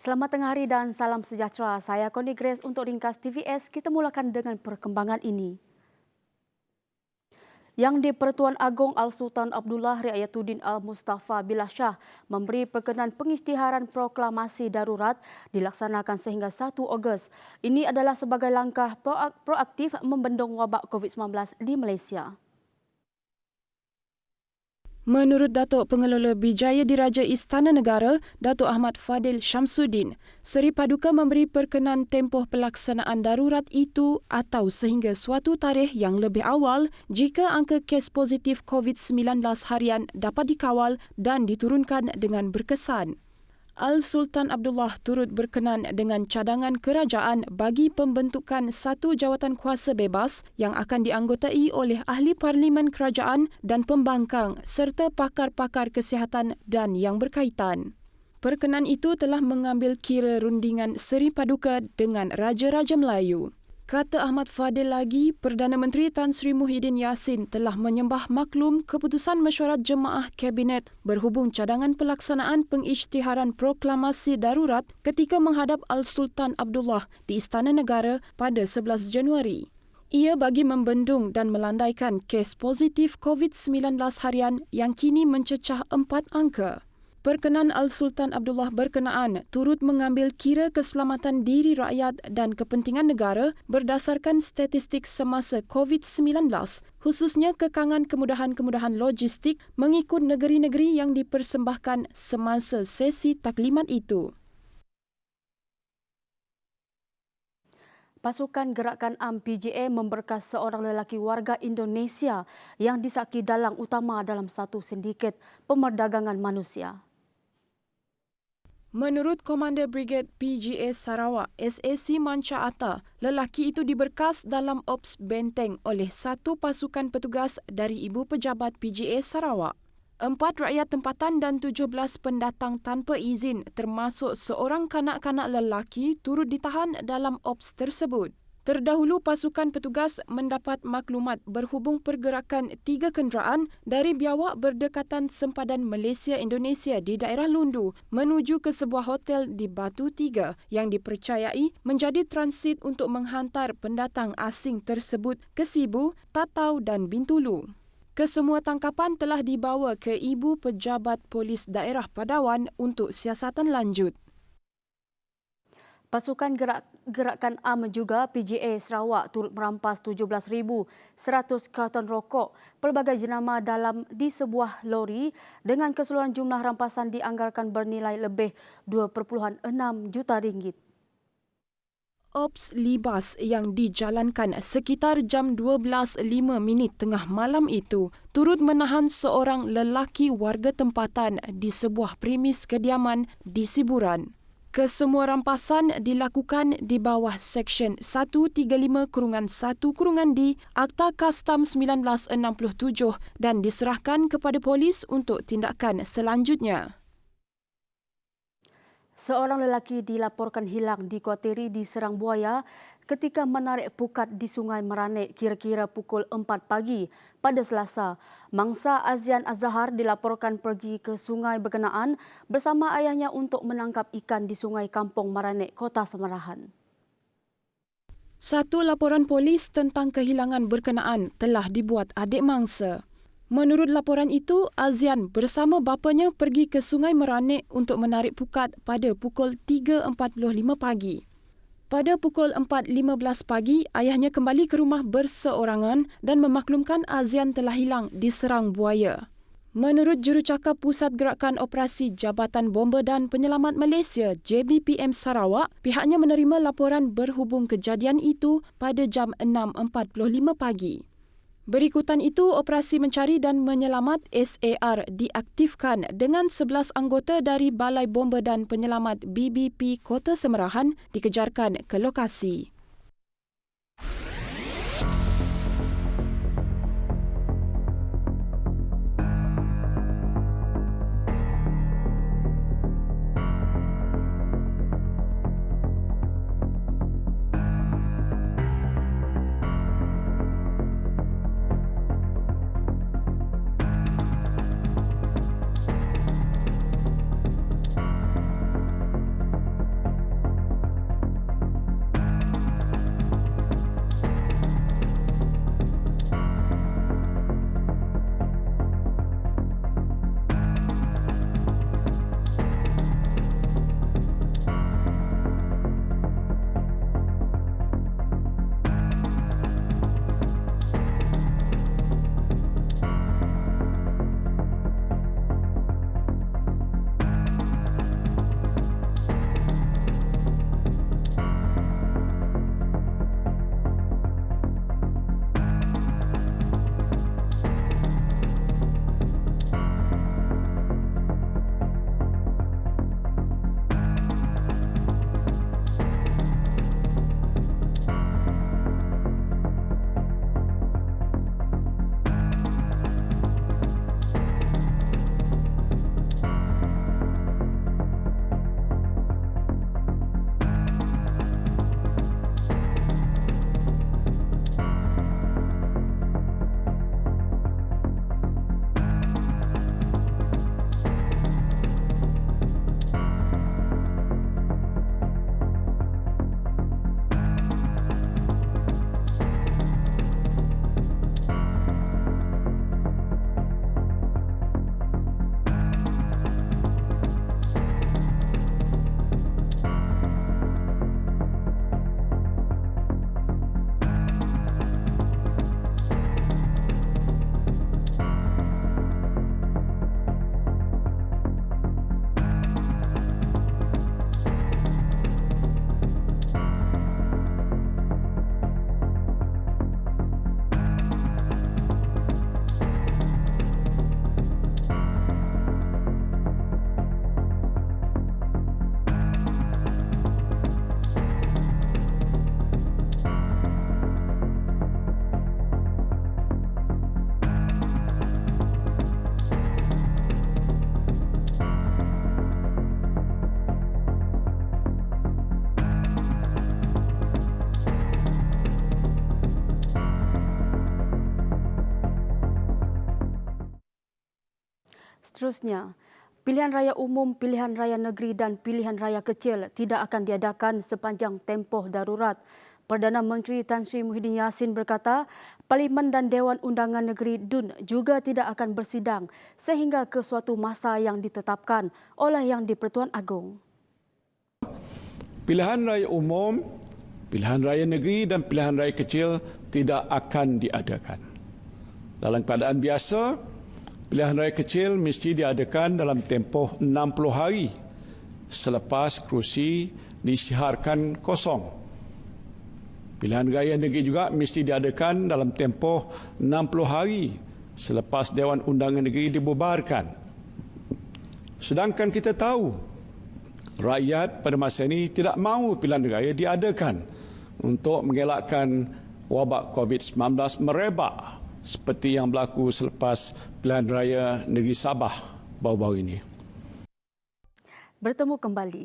Selamat tengah hari dan salam sejahtera. Saya Connie Grace untuk ringkas TVS. Kita mulakan dengan perkembangan ini. Yang di-Pertuan Agong Al-Sultan Abdullah Riayatuddin Al-Mustafa Billah Shah memberi perkenan pengisytiharan proklamasi darurat dilaksanakan sehingga 1 Ogos. Ini adalah sebagai langkah proaktif membendung wabak COVID-19 di Malaysia. Menurut Datuk Pengelola Bijaya Diraja Istana Negara, Datuk Ahmad Fadil Syamsuddin, Seri Paduka memberi perkenan tempoh pelaksanaan darurat itu atau sehingga suatu tarikh yang lebih awal jika angka kes positif COVID-19 harian dapat dikawal dan diturunkan dengan berkesan. Al-Sultan Abdullah turut berkenan dengan cadangan kerajaan bagi pembentukan satu jawatan kuasa bebas yang akan dianggotai oleh ahli parlimen kerajaan dan pembangkang serta pakar-pakar kesihatan dan yang berkaitan. Perkenan itu telah mengambil kira rundingan Seri Paduka dengan Raja-Raja Melayu. Kata Ahmad Fadil lagi, Perdana Menteri Tan Sri Muhyiddin Yassin telah menyembah maklum keputusan mesyuarat jemaah Kabinet berhubung cadangan pelaksanaan pengisytiharan proklamasi darurat ketika menghadap Al-Sultan Abdullah di Istana Negara pada 11 Januari. Ia bagi membendung dan melandaikan kes positif COVID-19 harian yang kini mencecah 4 angka. Perkenan Al-Sultan Abdullah berkenaan turut mengambil kira keselamatan diri rakyat dan kepentingan negara berdasarkan statistik semasa COVID-19, khususnya kekangan kemudahan-kemudahan logistik mengikut negeri-negeri yang dipersembahkan semasa sesi taklimat itu. Pasukan Gerakan Am PGA memberkas seorang lelaki warga Indonesia yang disaki dalang utama dalam satu sindiket pemerdagangan manusia. Menurut Komander Brigade PGA Sarawak, SAC Manca Atta, lelaki itu diberkas dalam Ops Benteng oleh satu pasukan petugas dari Ibu Pejabat PGA Sarawak. 4 rakyat tempatan dan 17 pendatang tanpa izin termasuk seorang kanak-kanak lelaki turut ditahan dalam Ops tersebut. Terdahulu pasukan petugas mendapat maklumat berhubung pergerakan 3 kenderaan dari biawak berdekatan sempadan Malaysia-Indonesia di daerah Lundu menuju ke sebuah hotel di Batu 3 yang dipercayai menjadi transit untuk menghantar pendatang asing tersebut ke Sibu, Tatau dan Bintulu. Kesemua tangkapan telah dibawa ke Ibu Pejabat Polis Daerah Padawan untuk siasatan lanjut. Pasukan Gerakan Am juga PGA Sarawak turut merampas 17,100 karton rokok pelbagai jenama dalam di sebuah lori dengan keseluruhan jumlah rampasan dianggarkan bernilai lebih 2.6 juta ringgit. Ops Libas yang dijalankan sekitar jam 12.05 tengah malam itu turut menahan seorang lelaki warga tempatan di sebuah premis kediaman di Siburan. Kesemua rampasan dilakukan di bawah Seksyen 135-1-D Akta Kastam 1967 dan diserahkan kepada polis untuk tindakan selanjutnya. Seorang lelaki dilaporkan hilang dikuatiri diserang buaya ketika menarik pukat di Sungai Meranik kira-kira pukul 4 pagi pada Selasa. Mangsa Azian Az-Zahar dilaporkan pergi ke sungai berkenaan bersama ayahnya untuk menangkap ikan di Sungai Kampung Meranik, Kota Semarahan. Satu laporan polis tentang kehilangan berkenaan telah dibuat adik mangsa. Menurut laporan itu, Azian bersama bapanya pergi ke Sungai Meranik untuk menarik pukat pada pukul 3.45 pagi. Pada pukul 4.15 pagi, ayahnya kembali ke rumah berseorangan dan memaklumkan Azian telah hilang diserang buaya. Menurut jurucakap Pusat Gerakan Operasi Jabatan Bomba dan Penyelamat Malaysia JBPM Sarawak, pihaknya menerima laporan berhubung kejadian itu pada jam 6.45 pagi. Berikutan itu, operasi mencari dan menyelamat SAR diaktifkan dengan 11 anggota dari Balai Bomba dan Penyelamat BBP Kota Semarahan dikejarkan ke lokasi. Seterusnya, pilihan raya umum, pilihan raya negeri dan pilihan raya kecil tidak akan diadakan sepanjang tempoh darurat. Perdana Menteri Tan Sri Muhyiddin Yassin berkata, Parlimen dan Dewan Undangan Negeri DUN juga tidak akan bersidang sehingga ke suatu masa yang ditetapkan oleh Yang di-Pertuan Agong. Pilihan raya umum, pilihan raya negeri dan pilihan raya kecil tidak akan diadakan. Dalam keadaan biasa, pilihan raya kecil mesti diadakan dalam tempoh 60 hari selepas kerusi disiharkan kosong. Pilihan raya negeri juga mesti diadakan dalam tempoh 60 hari selepas Dewan Undangan Negeri dibubarkan. Sedangkan kita tahu, rakyat pada masa ini tidak mahu pilihan raya diadakan untuk mengelakkan wabak COVID-19 merebak seperti yang berlaku selepas pilihan raya negeri Sabah baru-baru ini. Bertemu kembali.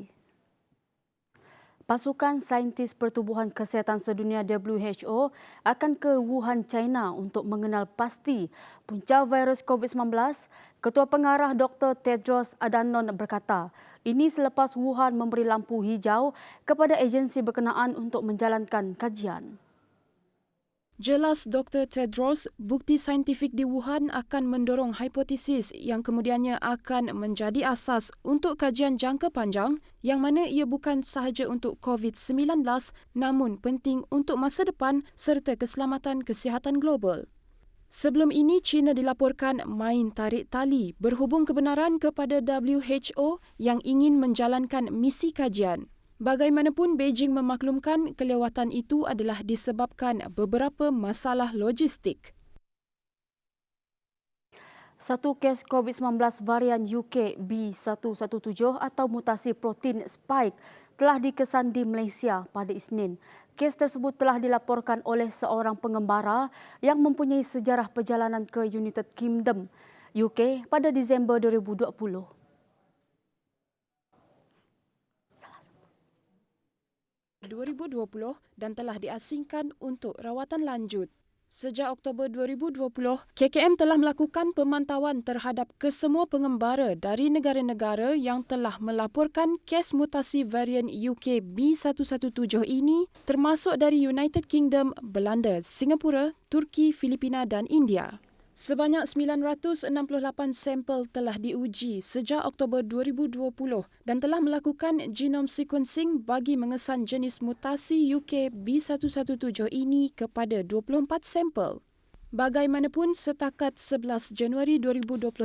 Pasukan Saintis Pertubuhan Kesihatan Sedunia WHO akan ke Wuhan, China untuk mengenal pasti punca virus COVID-19. Ketua Pengarah Dr. Tedros Adhanom berkata, ini selepas Wuhan memberi lampu hijau kepada agensi berkenaan untuk menjalankan kajian. Jelas Dr. Tedros, bukti saintifik di Wuhan akan mendorong hipotesis yang kemudiannya akan menjadi asas untuk kajian jangka panjang yang mana ia bukan sahaja untuk COVID-19 namun penting untuk masa depan serta keselamatan kesihatan global. Sebelum ini, China dilaporkan main tarik tali berhubung kebenaran kepada WHO yang ingin menjalankan misi kajian. Bagaimanapun, Beijing memaklumkan kelewatan itu adalah disebabkan beberapa masalah logistik. Satu kes COVID-19 varian UK B117 atau mutasi protein spike telah dikesan di Malaysia pada Isnin. Kes tersebut telah dilaporkan oleh seorang pengembara yang mempunyai sejarah perjalanan ke United Kingdom, UK pada Disember 2020. Dan telah diasingkan untuk rawatan lanjut. Sejak Oktober 2020, KKM telah melakukan pemantauan terhadap kesemua pengembara dari negara-negara yang telah melaporkan kes mutasi varian UK B117 ini termasuk dari United Kingdom, Belanda, Singapura, Turki, Filipina dan India. Sebanyak 968 sampel telah diuji sejak Oktober 2020 dan telah melakukan genome sequencing bagi mengesan jenis mutasi UK B117 ini kepada 24 sampel. Bagaimanapun, setakat 11 Januari 2021,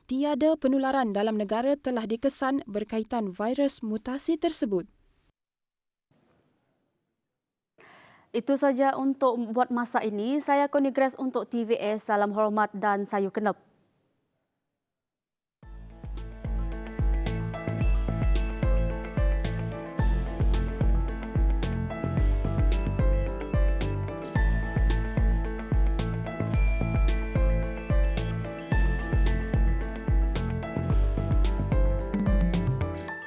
tiada penularan dalam negara telah dikesan berkaitan virus mutasi tersebut. Itu saja untuk buat masa ini. Saya Connie Grace untuk TVS. Salam hormat dan sayu kenep.